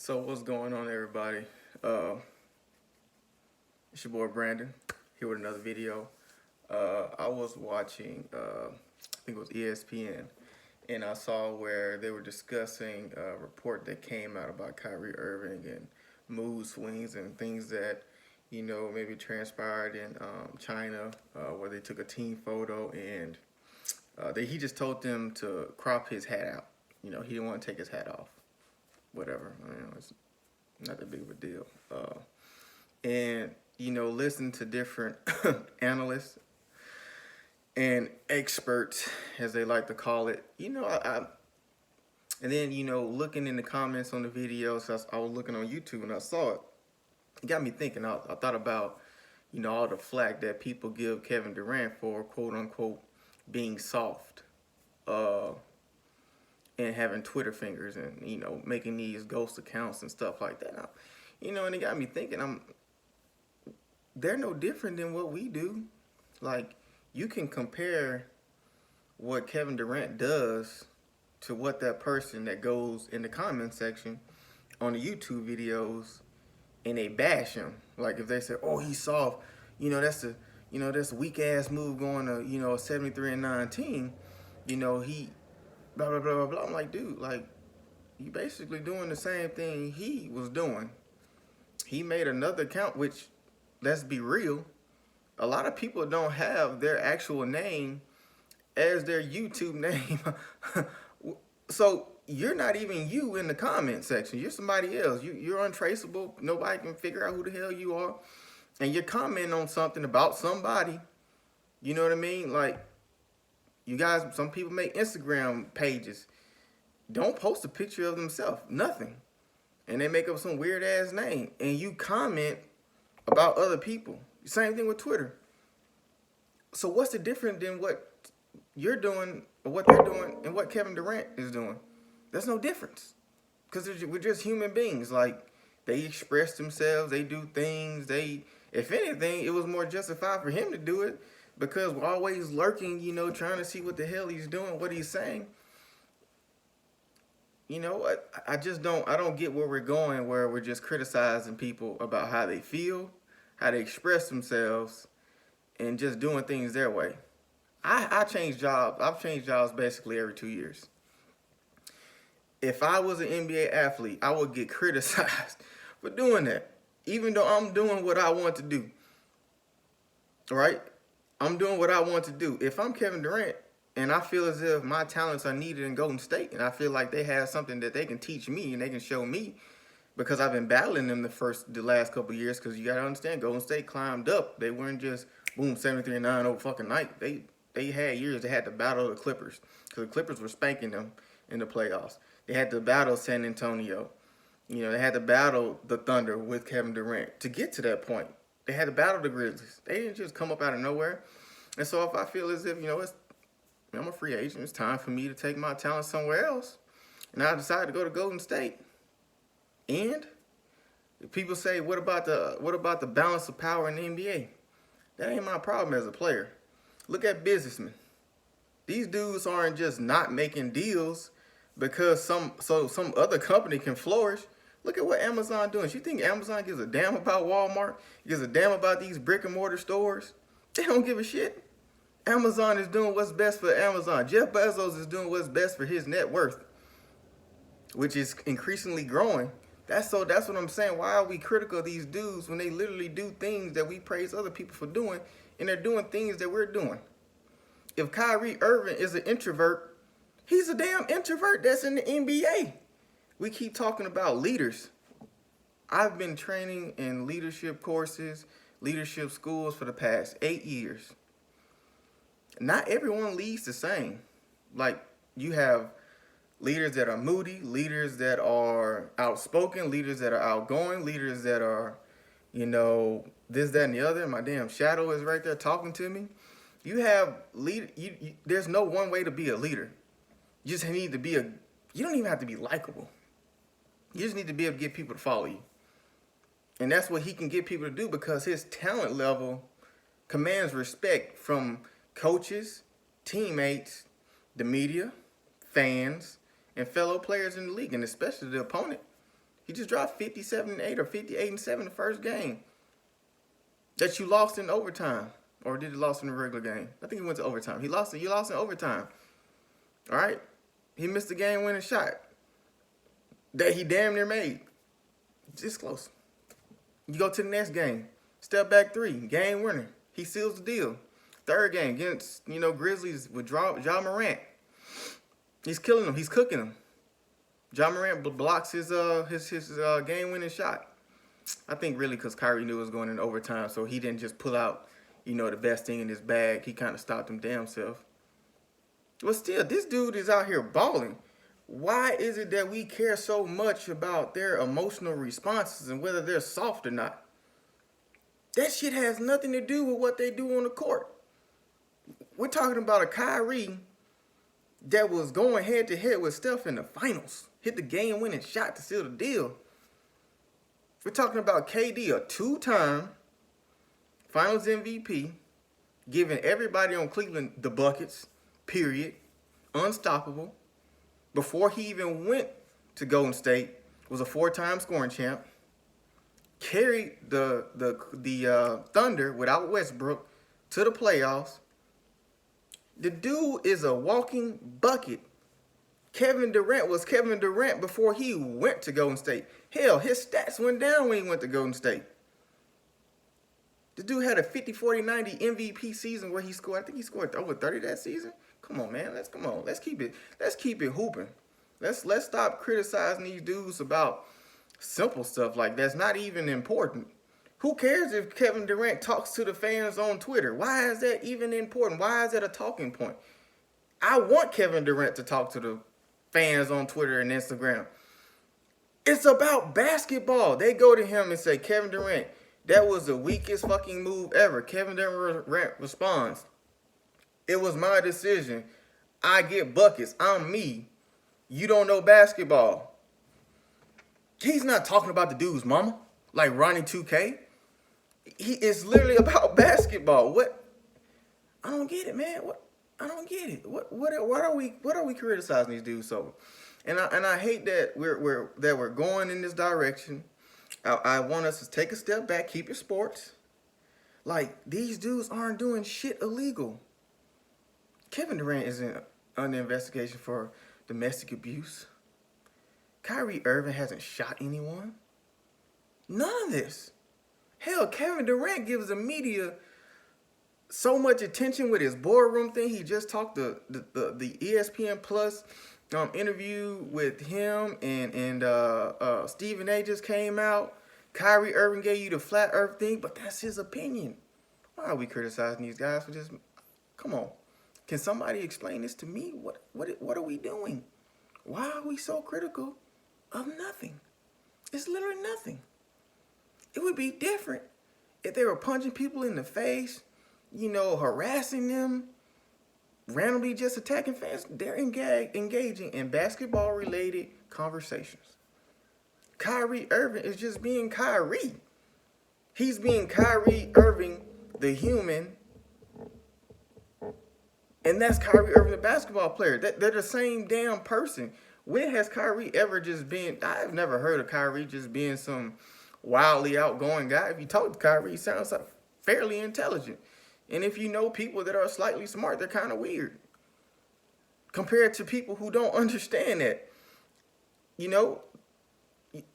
So what's going on, everybody? It's your boy Brandon here with another video. I was watching, I think it was ESPN, and I saw where they were discussing a report that came out about Kyrie Irving and mood swings and things that maybe transpired in China, where they took a team photo and he just told them to crop his hat out. He didn't want to take his hat off. Whatever. It's not that big of a deal. And listen to different analysts and experts, as they like to call it. And then looking in the comments on the videos, I was looking on YouTube and I saw it. It got me thinking. I thought about all the flack that people give Kevin Durant for quote unquote being soft. And having Twitter fingers and, making these ghost accounts and stuff like that. And it got me thinking, they're no different than what we do. Like, you can compare what Kevin Durant does to what that person that goes in the comment section on the YouTube videos and they bash him. Like, if they say, oh, he's soft, that's a weak ass move going to, a 73-19, he blah, blah, blah, blah, blah. I'm like, dude, like, you basically doing the same thing he was doing. He made another account, which, let's be real, a lot of people don't have their actual name as their YouTube name. So you're not even you in the comment section. You're somebody else. You're untraceable. Nobody can figure out who the hell you are. And you're commenting on something about somebody. You know what I mean? Like, you guys, some people make Instagram pages. Don't post a picture of themselves. Nothing. And they make up some weird ass name. And you comment about other people. Same thing with Twitter. So what's the difference than what you're doing or what they're doing and what Kevin Durant is doing? There's no difference. Because we're just human beings. Like, they express themselves. They do things. If anything, it was more justified for him to do it. Because we're always lurking, trying to see what the hell he's doing, what he's saying. I don't get where we're going, where we're just criticizing people about how they feel, how they express themselves, and just doing things their way. I change jobs. I've changed jobs basically every 2 years. If I was an NBA athlete, I would get criticized for doing that, even though I'm doing what I want to do. Right? I'm doing what I want to do. If I'm Kevin Durant and I feel as if my talents are needed in Golden State and I feel like they have something that they can teach me and they can show me, because I've been battling them the last couple of years, because you got to understand, Golden State climbed up. They weren't just, boom, 73-9 over fucking night. They had years they had to battle the Clippers, because the Clippers were spanking them in the playoffs. They had to battle San Antonio. They had to battle the Thunder with Kevin Durant to get to that point. They had to battle the Grizzlies. They didn't just come up out of nowhere. And so if I feel as if, I'm a free agent, it's time for me to take my talent somewhere else, and I decide to go to Golden State. And people say, what about the balance of power in the NBA? That ain't my problem as a player. Look at businessmen. These dudes aren't just not making deals because some other company can flourish. Look at what Amazon doing. You think Amazon gives a damn about Walmart? Gives a damn about these brick and mortar stores? They don't give a shit. Amazon is doing what's best for Amazon. Jeff Bezos is doing what's best for his net worth, which is increasingly growing. That's what I'm saying. Why are we critical of these dudes when they literally do things that we praise other people for doing, and they're doing things that we're doing? If Kyrie Irving is an introvert, he's a damn introvert that's in the NBA. We keep talking about leaders. I've been training in leadership courses, leadership schools for the past 8 years. Not everyone leads the same. Like, you have leaders that are moody, leaders that are outspoken, leaders that are outgoing, leaders that are, this, that, and the other. My damn shadow is right there talking to me. You have there's no one way to be a leader. You just need to be you don't even have to be likable. You just need to be able to get people to follow you. And that's what he can get people to do, because his talent level commands respect from coaches, teammates, the media, fans, and fellow players in the league, and especially the opponent. He just dropped 57-8 or 58-7 the first game that you lost in overtime. Or did you lost in the regular game? I think he went to overtime. You lost in overtime. All right? He missed the game-winning shot that he damn near made. Just close. You go to the next game. Step back three. Game winner. He seals the deal. Third game against, Grizzlies with Ja Morant. He's killing them. He's cooking them. Ja Morant blocks his game-winning shot. I think really because Kyrie knew it was going into overtime, so he didn't just pull out, the best thing in his bag. He kind of stopped him damn self. But still, this dude is out here balling. Why is it that we care so much about their emotional responses and whether they're soft or not? That shit has nothing to do with what they do on the court. We're talking about a Kyrie that was going head-to-head with Steph in the finals. Hit the game-winning shot to seal the deal. We're talking about KD, a two-time finals MVP, giving everybody on Cleveland the buckets, period, unstoppable. Before he even went to Golden State, was a four-time scoring champ. Carried the Thunder without Westbrook to the playoffs. The dude is a walking bucket. Kevin Durant was Kevin Durant before he went to Golden State. Hell, his stats went down when he went to Golden State. The dude had a 50-40-90 MVP season where he scored, I think he scored over 30 that season. Come on, man. Let's keep it hooping. Let's stop criticizing these dudes about simple stuff like that's not even important. Who cares if Kevin Durant talks to the fans on Twitter? Why is that even important? Why is that a talking point? I want Kevin Durant to talk to the fans on Twitter and Instagram. It's about basketball. They go to him and say, Kevin Durant, that was the weakest fucking move ever. Kevin Durant responds, it was my decision. I get buckets. I'm me. You don't know basketball. He's not talking about the dude's mama like Ronnie 2K. He is literally about basketball. What? I don't get it, man. What? I don't get it. What are we criticizing these dudes over? And I hate that we're going in this direction. I want us to take a step back, keep your sports. Like, these dudes aren't doing shit illegal. Kevin Durant isn't under investigation for domestic abuse. Kyrie Irving hasn't shot anyone. None of this. Hell, Kevin Durant gives the media so much attention with his boardroom thing. He just talked the ESPN Plus interview with him and Stephen A just came out. Kyrie Irving gave you the flat earth thing, but that's his opinion. Why are we criticizing these guys for just, come on. Can somebody explain this to me? What are we doing? Why are we so critical of nothing? It's literally nothing. It would be different if they were punching people in the face, harassing them, randomly just attacking fans. They're engaging in basketball-related conversations. Kyrie Irving is just being Kyrie. He's being Kyrie Irving, the human, and that's Kyrie Irving, the basketball player. They're the same damn person. When has Kyrie ever just been, I've never heard of Kyrie just being some wildly outgoing guy. If you talk to Kyrie, he sounds like fairly intelligent. And if you know people that are slightly smart, they're kind of weird. Compared to people who don't understand that.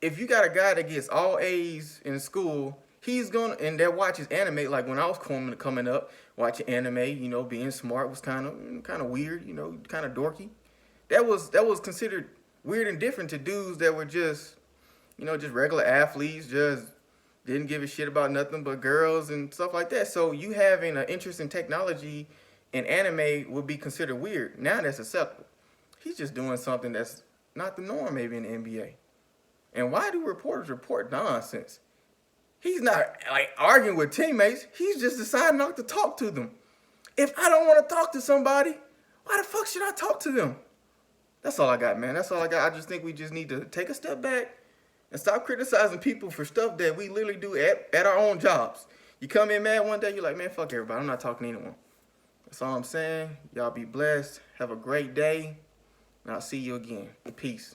If you got a guy that gets all A's in school, and that watches anime, like when I was coming up, watching anime, being smart was kind of weird, kind of dorky. That was considered weird and different to dudes that were just regular athletes, just didn't give a shit about nothing but girls and stuff like that. So you having an interest in technology and anime would be considered weird. Now that's acceptable. He's just doing something that's not the norm maybe in the NBA. And why do reporters report nonsense? He's not arguing with teammates. He's just deciding not to talk to them. If I don't want to talk to somebody, why the fuck should I talk to them? That's all I got, man. That's all I got. I just think we just need to take a step back and stop criticizing people for stuff that we literally do at our own jobs. You come in mad one day, you're like, man, fuck everybody. I'm not talking to anyone. That's all I'm saying. Y'all be blessed. Have a great day. And I'll see you again. Peace.